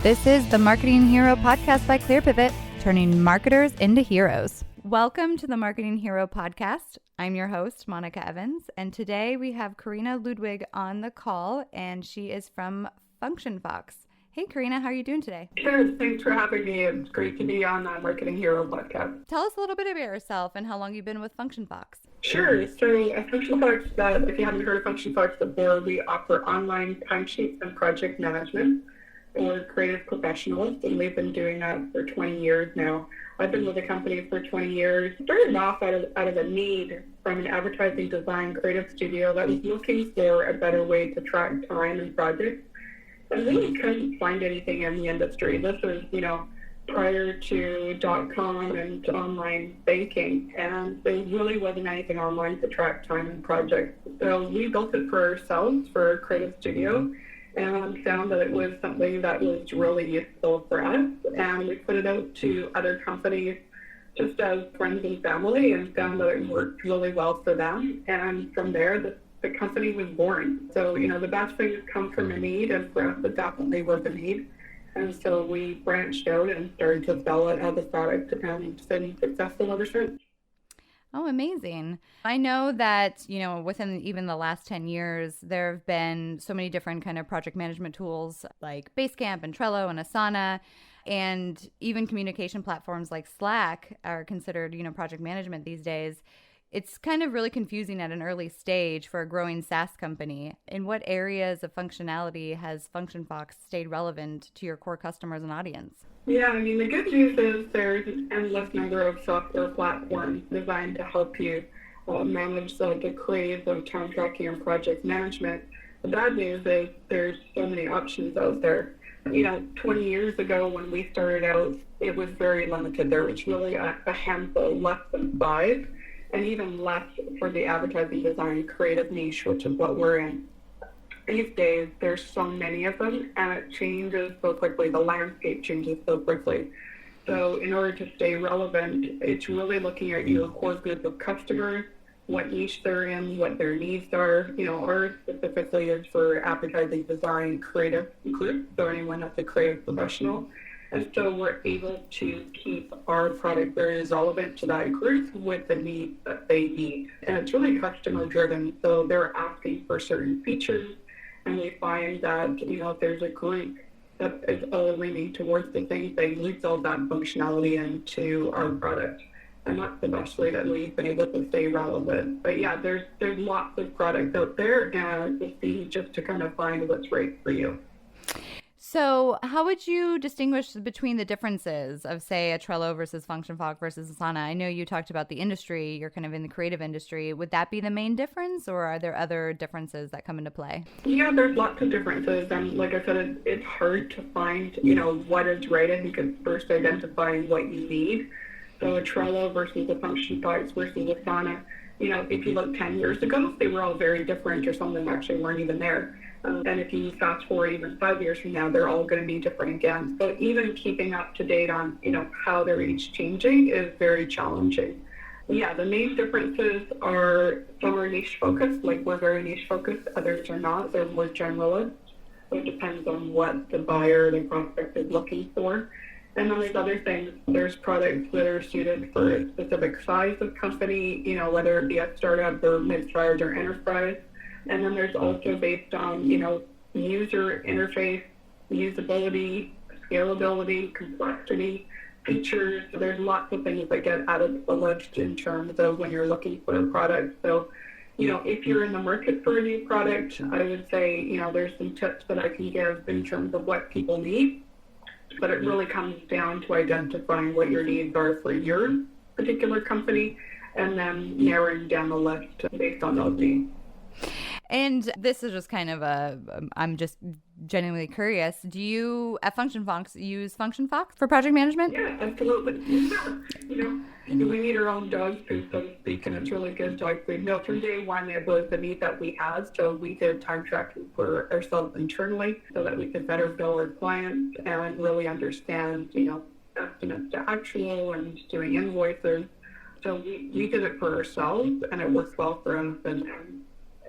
This is the Marketing Hero podcast by ClearPivot, turning marketers into heroes. Welcome to the Marketing Hero podcast. I'm your host, Monica Evans, and today we have Corina Ludwig on the call, and she is from FunctionFox. Hey, Corina, how are you doing today? Good. Thanks for having me. It's great to be on the Marketing Hero podcast. Tell us a little bit about yourself and how long you've been with FunctionFox. Sure. So at FunctionFox, if you haven't heard of FunctionFox before, we offer online timesheets and project management for creative professionals, and we've been doing that for 20 years now. I've been with the company for 20 years. Started off out of a need from an advertising design creative studio that was looking for a better way to track time and projects. I really couldn't find anything in the industry. This was, prior to .com and online banking, and there really wasn't anything online to track time and projects. So we built it for ourselves, for a creative studio, and found that it was something that was really useful for us. And we put it out to other companies just as friends and family, and found that it worked really well for them. And from there, the company was born. So, the best things come from a need, and for us, it definitely was a need. And so we branched out and started to sell it as a product, and it's been successful ever since. Oh, amazing. I know that, within even the last 10 years, there have been so many different kind of project management tools like Basecamp and Trello and Asana, and even communication platforms like Slack are considered, project management these days. It's kind of really confusing at an early stage for a growing SaaS company. In what areas of functionality has FunctionFox stayed relevant to your core customers and audience? Yeah, the good news is there's an endless number of software platforms designed to help you manage the creative of time tracking and project management. The bad news is there's so many options out there. 20 years ago when we started out, it was very limited. There was really a handful, less than 5. And even less for the advertising design creative niche, which is what we're in. These days, there's so many of them, and it changes so quickly. The landscape changes so quickly. So in order to stay relevant, it's really looking at your core group of customers, what niche they're in, what their needs are. Ours specifically is for advertising design creative group, so anyone that's a creative professional. And so we're able to keep our product very relevant to that group with the needs that they need. And it's really customer driven. So they're asking for certain features, and we find that, if there's a group that is all leaning towards the same thing, we build that functionality into our product. And that's the best way that we've been able to stay relevant. But yeah, there's lots of products out there, and it's easy just to kind of find what's right for you. So how would you distinguish between the differences of, say, a Trello versus FunctionFox versus Asana? I know you talked about the industry. You're kind of in the creative industry. Would that be the main difference, or are there other differences that come into play? Yeah, there's lots of differences. And like I said, it's hard to find, what is right. I think it's first identifying what you need. So a Trello versus a FunctionFox versus Asana, if you look 10 years ago, they were all very different, or some of them actually weren't even there. And if you fast forward even 5 years from now, they're all going to be different again. So even keeping up to date on, how they're each changing is very challenging. Yeah, the main differences are some are niche focused, like we're very niche focused, others are not, they're more generalist. So it depends on what the buyer, the prospect is looking for. And then there's other things. There's products that are suited for a specific size of company, whether it be a startup or mid-size or enterprise. And then there's also based on, user interface, usability, scalability, complexity, features. There's lots of things that get added to the list in terms of when you're looking for a product. So, if you're in the market for a new product, I would say, there's some tips that I can give in terms of what people need. But it really comes down to identifying what your needs are for your particular company, and then narrowing down the list based on those needs. And this is just kind of I'm just genuinely curious. Do you, at FunctionFox, use FunctionFox for project management? Yeah, absolutely. We need our own dog food, so to speak, and it's really good dog food. From day one, it was the need that we had, so we did time tracking for ourselves internally so that we could better bill our clients and really understand, estimates to actual and doing invoices. So we did it for ourselves, and it works well for us, and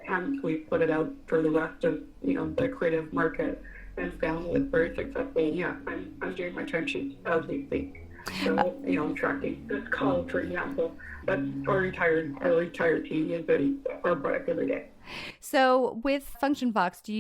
hence we put it out for the rest of, the creative market. and found it very successful. Yeah, I'm doing my timesheets as we speak. So, I'm tracking this call, for example, but our entire team uses our product every day. So with FunctionFox, do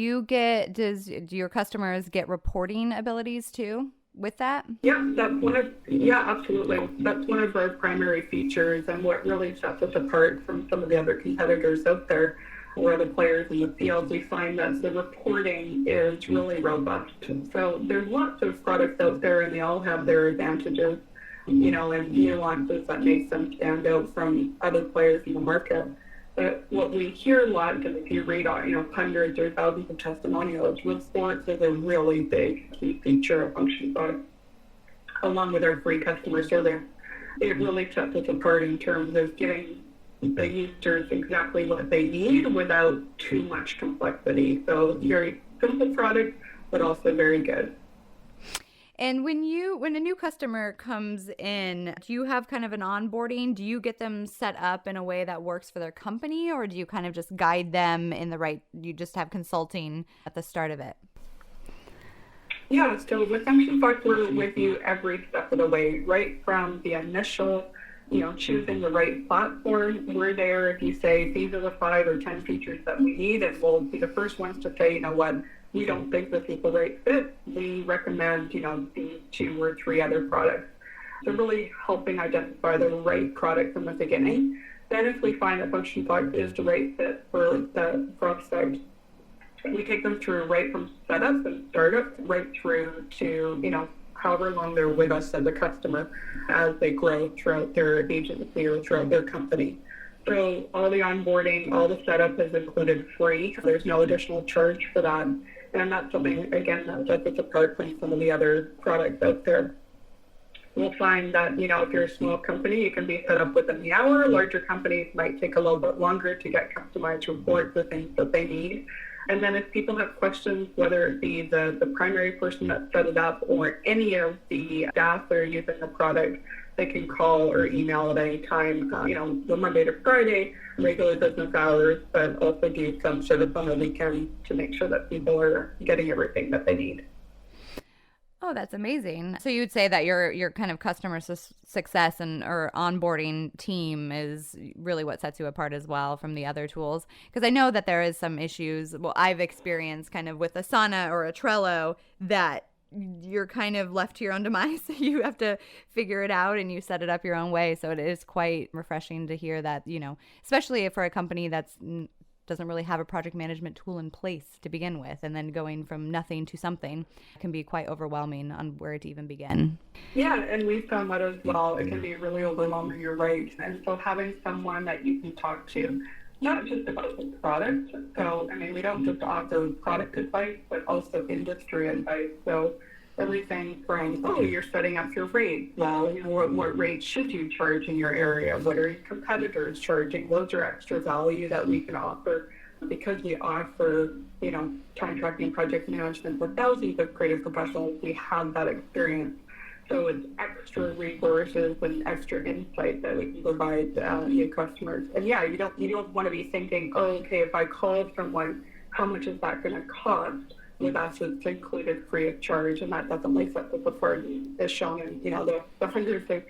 your customers get reporting abilities too with that? Yeah, absolutely. That's one of our primary features and what really sets us apart from some of the other competitors out there or the players in the field. We find that the reporting is really robust. So there's lots of products out there and they all have their advantages, and nuances that make them stand out from other players in the market. But what we hear a lot, because if you read, hundreds or thousands of testimonials, reports is a really big key feature of FunctionFox, along with our free customer service. It really sets us apart in terms of giving the users exactly what they need without too much complexity. So it's a very simple product, but also very good. And when a new customer comes in, do you have kind of an onboarding? Do you get them set up in a way that works for their company, or do you kind of just guide them you just have consulting at the start of it? Yeah, so with FunctionFox, we're with you every step of the way, right from the initial, choosing the right platform. We're there if you say these are the 5 or 10 features that we need, and we'll be the first ones to say, what, we don't think this is the right fit. We recommend, these 2 or 3 other products. So really helping identify the right product from the beginning. Then if we find that FunctionFox is the right fit for the prospect, we take them through right from setup and startup right through to, however long they're with us as a customer as they grow throughout their agency or throughout their company. So all the onboarding, all the setup is included free. There's no additional charge for that. And that's something, again, that sets us apart from some of the other products out there. We'll find that, if you're a small company, you can be set up within the hour. Larger companies might take a little bit longer to get customized reports, the things that they need. And then if people have questions, whether it be the primary person that set it up or any of the staff that are using the product, they can call or email at any time, the Monday to Friday, regular business hours, but also do some sort of on the weekend to make sure that people are getting everything that they need. Oh, that's amazing. So you would say that your kind of customer success or onboarding team is really what sets you apart as well from the other tools? Because I know that there is some issues. Well, I've experienced kind of with Asana or a Trello that you're kind of left to your own demise. You have to figure it out and you set it up your own way. So it is quite refreshing to hear that, especially for a company that's doesn't really have a project management tool in place to begin with, and then going from nothing to something can be quite overwhelming on where to even begin. Yeah, and we found that as well. It can be really overwhelming, you're right. And so having someone that you can talk to, not just about the product. So, we don't just offer product advice, but also industry advice. So everything from, you're setting up your rate. Well, what rate should you charge in your area? What are your competitors charging? Those are extra value that we can offer because we offer, contracting project management for thousands of creative professionals. We have that experience. So it's extra resources and extra insight that we can provide your customers. And yeah, you don't want to be thinking, okay, if I call someone, how much is that going to cost? With us, it's included free of charge, and that definitely sets us apart, is shown in the hundreds of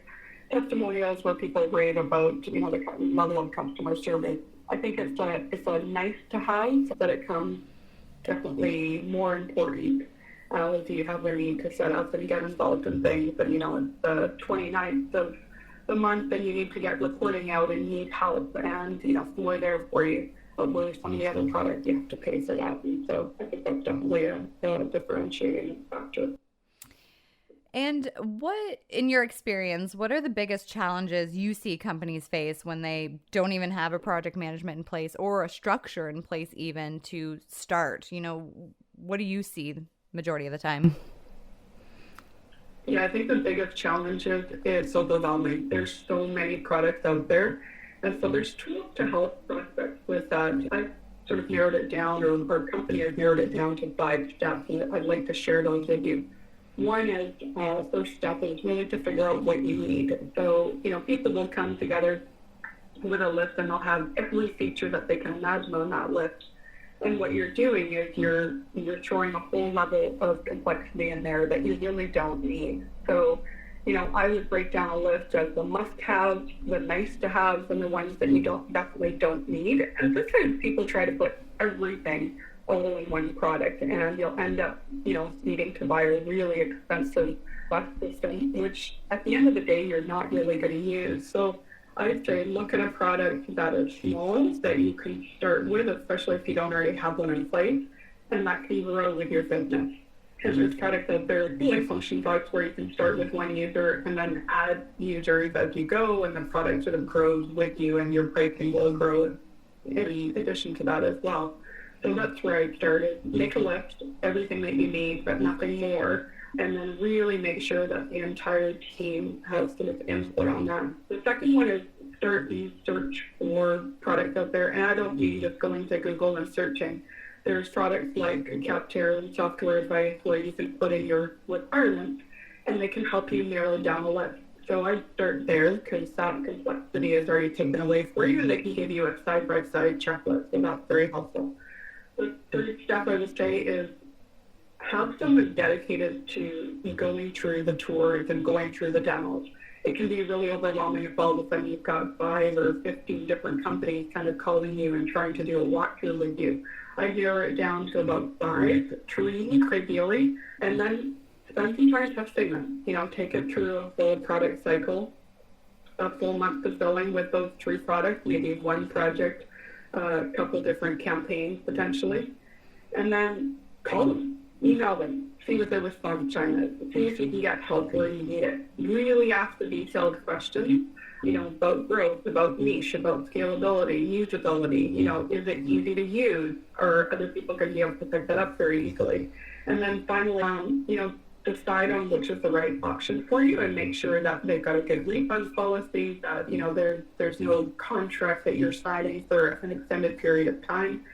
testimonials where people rate about the level of customer service. I think it's a nice to have, but it comes definitely more important if you have a need to set up and get involved in things. But it's the 29th of the month, and you need to get reporting out and need help, and we're there for you. But with some of the other products, you have to pay for that. And so I think that's definitely a differentiating factor. And in your experience, what are the biggest challenges you see companies face when they don't even have a project management in place or a structure in place even to start? What do you see majority of the time? Yeah, I think the biggest challenge is it's overwhelming. There's so many products out there. And so there's tools to help prospects with that. I sort of narrowed it down, or our company has narrowed it down to 5 steps, and I'd like to share those with you. One is, first step is really to figure out what you need. So, people will come together with a list, and they'll have every feature that they can imagine on that list. And what you're doing is you're throwing a whole level of complexity in there that you really don't need. So, I would break down a list of the must-haves, the nice-to-haves, and the ones that you definitely don't need. And sometimes people try to put everything all in one product, and you'll end up, needing to buy a really expensive bus system, which at the end of the day, you're not really going to use. So I'd say look at a product that is small that you can start with, especially if you don't already have one in place, and that can grow with your business. Because there's products out there like FunctionFox where you can start with one user and then add users as you go, and the product sort of grows with you, and your pricing will grow in addition to that as well. So that's where I started. Make a list, everything that you need, but nothing more, and then really make sure that the entire team has sort of input on that. The second one is start the search for products out there, and I don't mean just going to Google and searching. There's products like Capter and Software Advice where you can put in your requirements, and they can help you narrow down a list. So I'd start there because that complexity is already taken away for you, and they can give you a side-by-side checklist, and that's very helpful. The third step I would say is have someone dedicated to going through the tours and going through the demos. It can be really overwhelming if all of a sudden you've got 5 or 15 different companies kind of calling you and trying to do a walkthrough with you. I narrow it down to about 5, 3 ideally, and then spend some time testing them. Take it through a full product cycle, a full month of billing with those 3 products, maybe one project, a couple different campaigns potentially, and then call them, email them, see what their response time is, see if you can get help where you need it. Really ask the detailed questions, about growth, about niche, about scalability, usability, is it easy to use, or other people going to be able to pick that up very easily. And then finally, decide on which is the right option for you and make sure that they've got a good refund policy, that, there's no contract that you're signing for an extended period of time,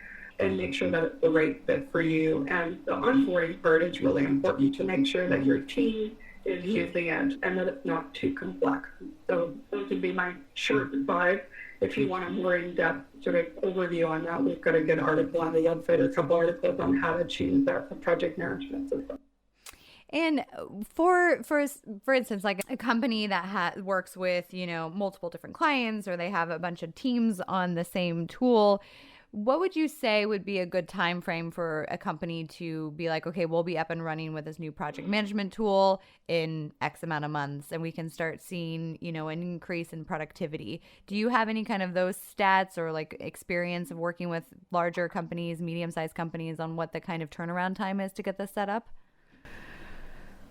and make sure that it's the right fit for you. And the onboarding part is really important to make sure that your team is using it and that it's not too complex. So those would be my short 5. If you want a more in-depth sort of overview on that, we've got a good article on the website, a couple articles on how to choose that project management system. And for instance, like a company that works with, multiple different clients, or they have a bunch of teams on the same tool, what would you say would be a good time frame for a company to be like, okay, we'll be up and running with this new project management tool in X amount of months, and we can start seeing, an increase in productivity? Do you have any kind of those stats or like experience of working with larger companies, medium-sized companies, on what the kind of turnaround time is to get this set up?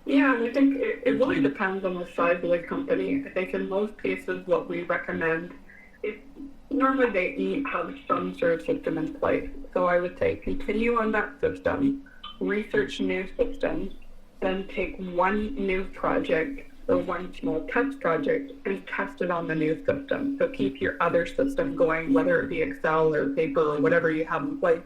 Yeah, I think it really depends on the size of the company. I think in most cases what we recommend is normally they have some sort of system in place. So I would say continue on that system, research new systems, then take one new project or one small test project and test it on the new system. So keep your other system going, whether it be Excel or paper or whatever you have in place.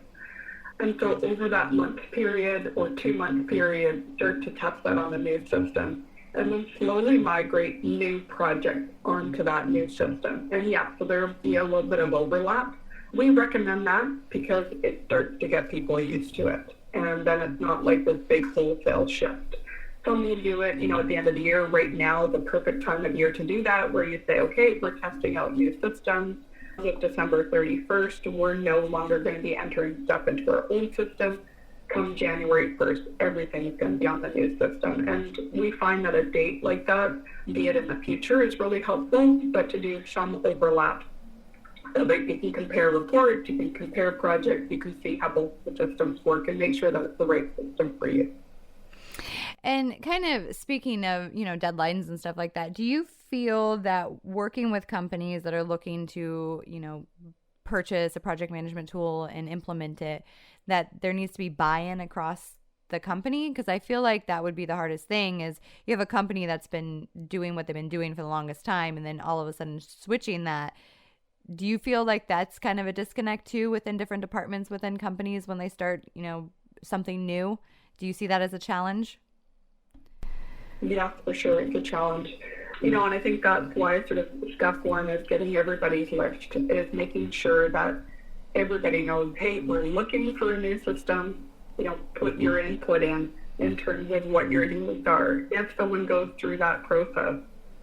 And so over that month period or 2-month period, start to test that on the new system, and then slowly migrate new projects onto that new system. And yeah, so there'll be a little bit of overlap. We recommend that because it starts to get people used to it. And then it's not like this big wholesale shift. Some will do it, at the end of the year. Right now, the perfect time of year to do that, where you say, okay, we're testing out new systems. With December 31st, we're no longer going to be entering stuff into our old system. Come January 1st, everything is going to be on the new system. And we find that a date like that, be it in the future, is really helpful, but to do some overlap. So that you can compare reports, you can compare projects, you can see how both the systems work and make sure that it's the right system for you. And kind of speaking of, deadlines and stuff like that, do you feel that working with companies that are looking to, purchase a project management tool and implement it, that there needs to be buy-in across the company? Because I feel like that would be the hardest thing, is you have a company that's been doing what they've been doing for the longest time, and then all of a sudden switching that. Do you feel like that's kind of a disconnect too within different departments within companies when they start, something new? Do you see that as a challenge? Yeah, for sure, it's a challenge. And I think that's why sort of step one is getting everybody's list, is making sure that everybody knows, hey, we're looking for a new system. Put your input in terms of what your needs are. If someone goes through that process,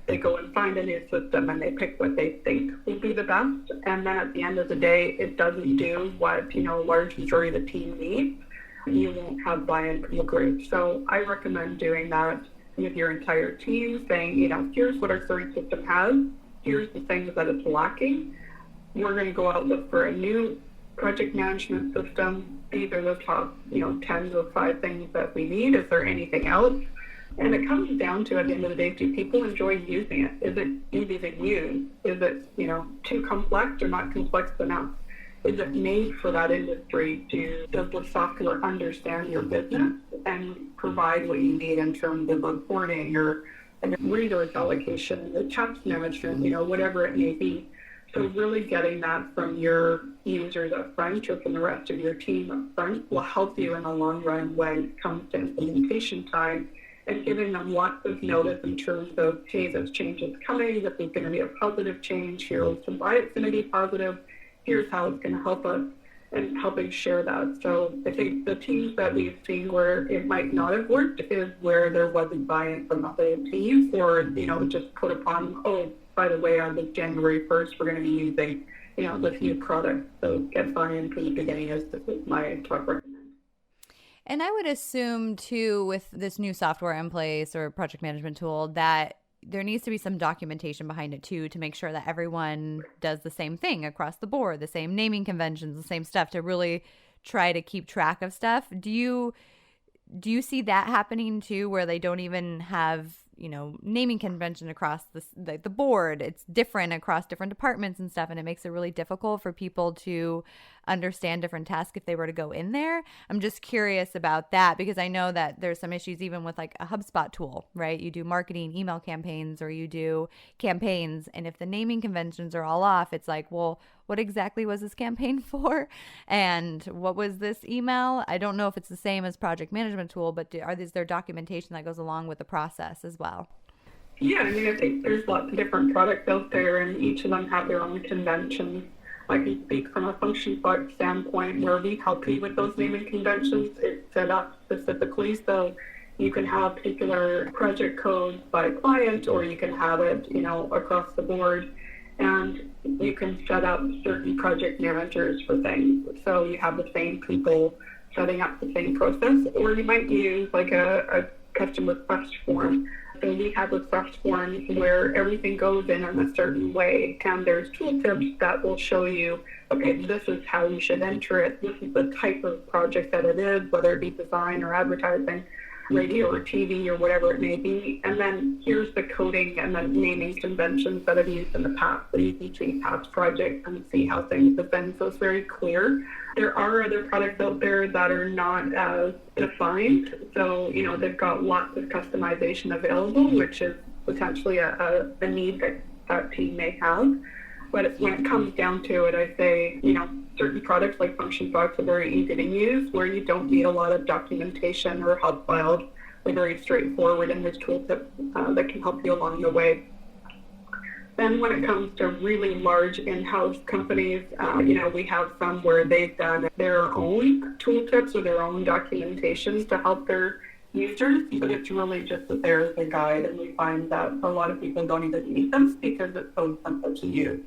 they go and find a new system and they pick what they think would be the best. And then at the end of the day, it doesn't do what, a large majority of the team needs. You won't have buy-in from the group. So I recommend doing that with your entire team, saying, here's what our current system has. Here's the things that it's lacking. We're going to go out and look for a new project management system. These are the top, 10 of 5 things that we need. Is there anything else? And it comes down to, at the end of the day, do people enjoy using it? Is it easy to use? Is it, too complex or not complex enough? Is it made for that industry? Does the software understand your business and provide what you need in terms of reporting or resource allocation, the task management, whatever it may be? So really getting that from your users up front or from the rest of your team up front will help you in the long run when it comes to implementation time, and giving them lots of notice in terms of, hey, this change is coming, this is going to be a positive change, here's why it's going to be positive, here's how it's going to help us, and helping share that. So I think the teams that we've seen where it might not have worked is where there wasn't buy-in from other teams, or, just put upon, oh, by the way, on the January 1st, we're going to be using, this new product. So get buy-in from the beginning is my top recommendation. And I would assume, too, with this new software in place or project management tool, that there needs to be some documentation behind it, too, to make sure that everyone does the same thing across the board, the same naming conventions, the same stuff, to really try to keep track of stuff. Do you see that happening, too, where they don't even have, naming convention across the board? It's different across different departments and stuff, and it makes it really difficult for people to understand different tasks if they were to go in there. I'm just curious about that, because I know that there's some issues even with like a HubSpot tool, right? You do marketing email campaigns or you do campaigns, and if the naming conventions are all off, it's like, well, what exactly was this campaign for? And what was this email? I don't know if it's the same as project management tool, but is there documentation that goes along with the process as well? Yeah, I think there's lots of different products out there, and each of them have their own conventions. I can speak from a FunctionFox standpoint where we help you with those naming conventions. It's set up specifically so you can have particular project codes by client, or you can have it, across the board. And you can set up certain project managers for things. So you have the same people setting up the same process, or you might use like a custom request form. So we have request forms where everything goes in a certain way, and there's tooltips that will show you, okay, this is how you should enter it. This is the type of project that it is, whether it be design or advertising, radio or TV or whatever it may be. And then here's the coding and the naming conventions that I've used in the past. So you can see past projects and see how things have been. So it's very clear. There are other products out there that are not as defined. So, they've got lots of customization available, which is potentially a need that team may have. But when it comes down to it, I say, certain products like FunctionFox are very easy to use, where you don't need a lot of documentation or hub files. They're very straightforward, and there's tooltips that can help you along the way. Then when it comes to really large in-house companies, we have some where they've done their own tooltips or their own documentations to help their users, but it's really just that there's a guide, and we find that a lot of people don't even need them because it's so simple to use.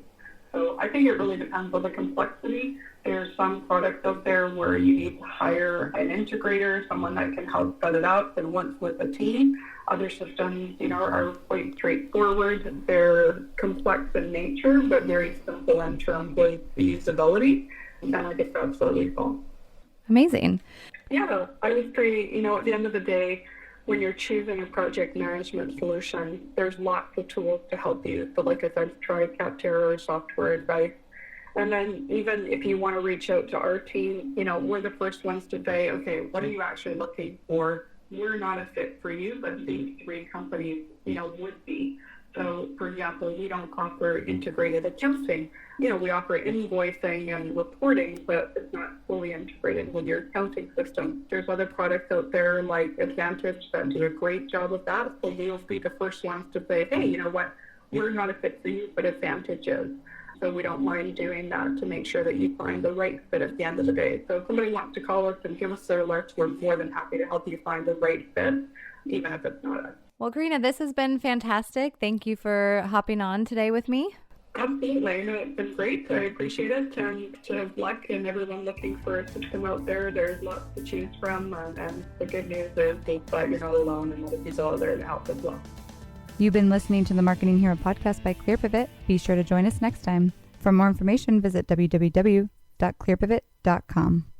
So I think it really depends on the complexity. There's some products out there where you need to hire an integrator, someone that can help set it up and work with a team. Other systems, are quite straightforward. They're complex in nature, but very simple in terms of usability. And I think that's absolutely cool. Amazing. Yeah, I would say, at the end of the day, when you're choosing a project management solution, there's lots of tools to help you. So like I said, try Capterra or software advice. And then even if you want to reach out to our team, we're the first ones to say, okay, what are you actually looking for? We're not a fit for you, but these 3 companies, would be. So, for example, we don't offer integrated accounting. We offer invoicing and reporting, but it's not fully integrated with your accounting system. There's other products out there like Advantage that do a great job of that. So we'll be the first ones to say, hey, you know what? We're not a fit for you, but Advantage is. So we don't mind doing that to make sure that you find the right fit at the end of the day. So if somebody wants to call us and give us their alerts, we're more than happy to help you find the right fit, even if it's not us. Well, Corina, this has been fantastic. Thank you for hopping on today with me. Absolutely. No, it's been great. I appreciate it. And to luck and everyone looking for a system out there, there's lots to choose from. And the good news is that you're not alone and other people out there to help as well. You've been listening to the Marketing Hero podcast by ClearPivot. Be sure to join us next time. For more information, visit www.clearpivot.com.